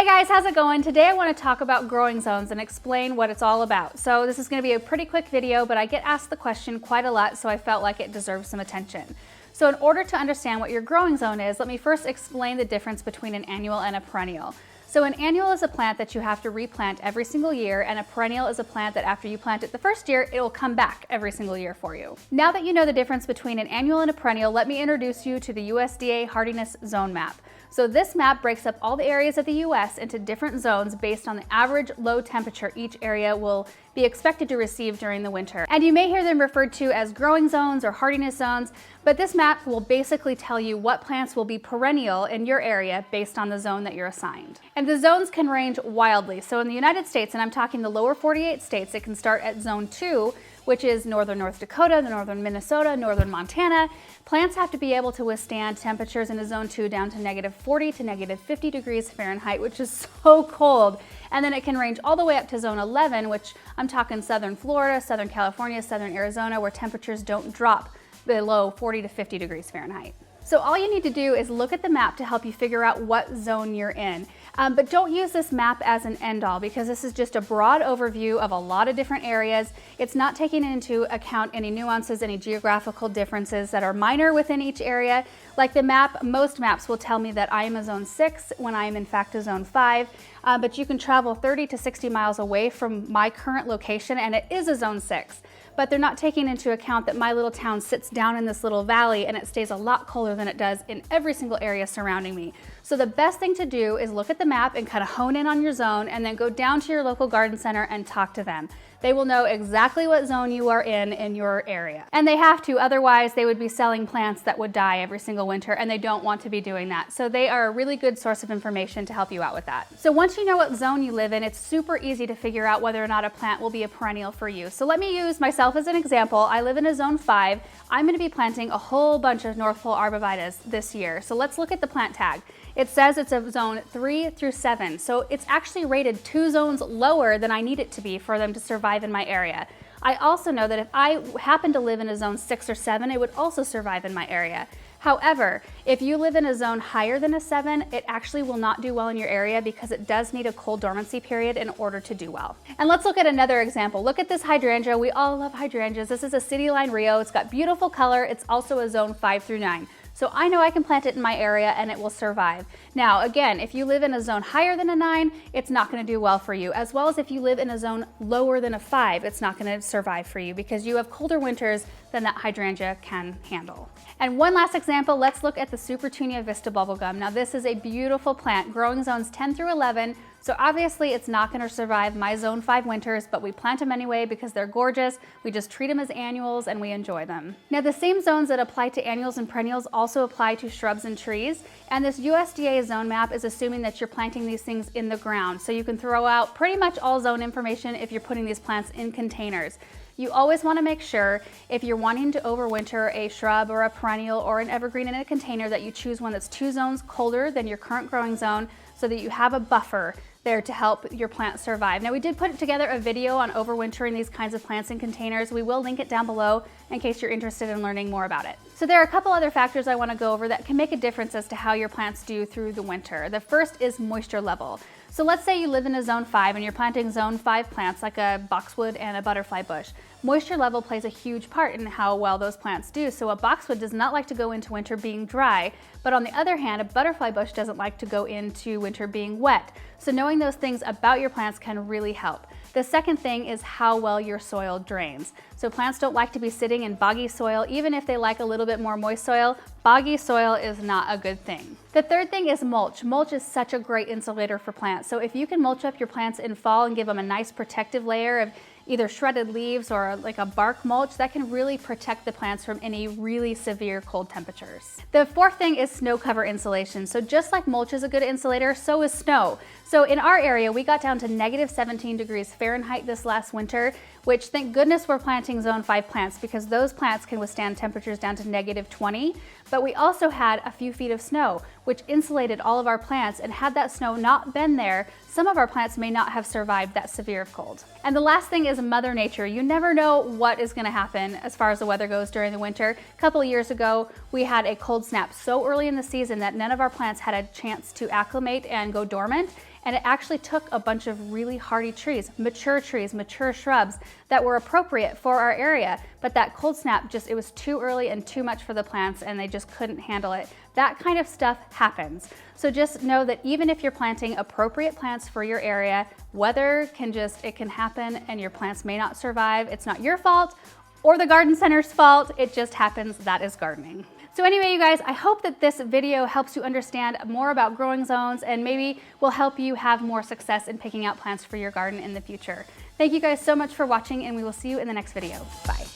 Hey guys, how's it going? Today I want to talk about growing zones and explain what it's all about. So this is going to be a pretty quick video, but I get asked the question quite a lot, so I felt like it deserves some attention. So in order to understand what your growing zone is, let me first explain the difference between an annual and a perennial. So an annual is a plant that you have to replant every single year, and a perennial is a plant that after you plant it the first year, it will come back every single year for you. Now that you know the difference between an annual and a perennial, let me introduce you to the USDA hardiness zone map. So this map breaks up all the areas of the US into different zones based on the average low temperature each area will be expected to receive during the winter. And you may hear them referred to as growing zones or hardiness zones, but this map will basically tell you what plants will be perennial in your area based on the zone that you're assigned. And the zones can range wildly. So in the United States, and I'm talking the lower 48 states, it can start at zone 2, which is northern North Dakota, northern Minnesota, northern Montana. Plants have to be able to withstand temperatures in a zone 2 down to -40 to -50 degrees Fahrenheit, which is so cold. And then it can range all the way up to zone 11, which I'm talking southern Florida, southern California, southern Arizona, where temperatures don't drop below 40 to 50 degrees Fahrenheit. So all you need to do is look at the map to help you figure out what zone you're in. But don't use this map as an end-all, because this is just a broad overview of a lot of different areas. It's not taking into account any nuances, any geographical differences that are minor within each area. Like the map, most maps will tell me that I am a zone 6 when I am in fact a zone 5, but you can travel 30 to 60 miles away from my current location and it is a zone 6. But they're not taking into account that my little town sits down in this little valley and it stays a lot colder than it does in every single area surrounding me. So the best thing to do is look at the map and kind of hone in on your zone and then go down to your local garden center and talk to them. They will know exactly what zone you are in your area. And they have to, otherwise they would be selling plants that would die every single winter, and they don't want to be doing that. So they are a really good source of information to help you out with that. So once you know what zone you live in, it's super easy to figure out whether or not a plant will be a perennial for you. So let me use myself as an example. I live in a zone 5. I'm going to be planting a whole bunch of North Pole arborvitaes this year. So let's look at the plant tag. It says it's a zone 3 through 7, so it's actually rated 2 zones lower than I need it to be for them to survive in my area. I also know that if I happen to live in a zone 6 or 7, it would also survive in my area. However, if you live in a zone higher than a 7, it actually will not do well in your area because it does need a cold dormancy period in order to do well. And let's look at another example. Look at this hydrangea. We all love hydrangeas. This is a City Line Rio. It's got beautiful color. It's also a zone 5 through 9. So I know I can plant it in my area and it will survive. Now, again, if you live in a zone higher than a 9, it's not going to do well for you. As well as if you live in a zone lower than a 5, it's not going to survive for you because you have colder winters than that hydrangea can handle. And one last example, let's look at the supertunia vista bubblegum. Now this is a beautiful plant, growing zones 10 through 11. So obviously it's not going to survive my zone 5 winters, but we plant them anyway because they're gorgeous. We just treat them as annuals and we enjoy them. Now the same zones that apply to annuals and perennials also apply to shrubs and trees. And this USDA zone map is assuming that you're planting these things in the ground. So you can throw out pretty much all zone information if you're putting these plants in containers. You always want to make sure, if you're wanting to overwinter a shrub or a perennial or an evergreen in a container, that you choose one that's 2 zones colder than your current growing zone so that you have a buffer there to help your plant survive. Now we did put together a video on overwintering these kinds of plants in containers. We will link it down below in case you're interested in learning more about it. So there are a couple other factors I want to go over that can make a difference as to how your plants do through the winter. The first is moisture level. So let's say you live in a zone 5 and you're planting zone 5 plants like a boxwood and a butterfly bush. Moisture level plays a huge part in how well those plants do. So a boxwood does not like to go into winter being dry, but on the other hand, a butterfly bush doesn't like to go into winter being wet. So knowing those things about your plants can really help. The second thing is how well your soil drains. So plants don't like to be sitting in boggy soil. Even if they like a little bit more moist soil, boggy soil is not a good thing. The third thing is mulch. Mulch is such a great insulator for plants. So if you can mulch up your plants in fall and give them a nice protective layer of either shredded leaves or like a bark mulch, that can really protect the plants from any really severe cold temperatures. The fourth thing is snow cover insulation. So just like mulch is a good insulator, so is snow. So in our area, we got down to -17 degrees Fahrenheit this last winter, which thank goodness we're planting zone 5 plants because those plants can withstand temperatures down to -20. But we also had a few feet of snow, which insulated all of our plants, and had that snow not been there, some of our plants may not have survived that severe of cold. And the last thing is Mother Nature. You never know what is going to happen as far as the weather goes during the winter. A couple of years ago, we had a cold snap so early in the season that none of our plants had a chance to acclimate and go dormant. and it actually took a bunch of really hardy trees, mature shrubs that were appropriate for our area. But that cold snap, it was too early and too much for the plants, and they just couldn't handle it. That kind of stuff happens. So just know that even if you're planting appropriate plants for your area, weather can happen and your plants may not survive. It's not your fault or the garden center's fault. It just happens. That is gardening. So anyway, you guys, I hope that this video helps you understand more about growing zones and maybe will help you have more success in picking out plants for your garden in the future. Thank you guys so much for watching, and we will see you in the next video. Bye.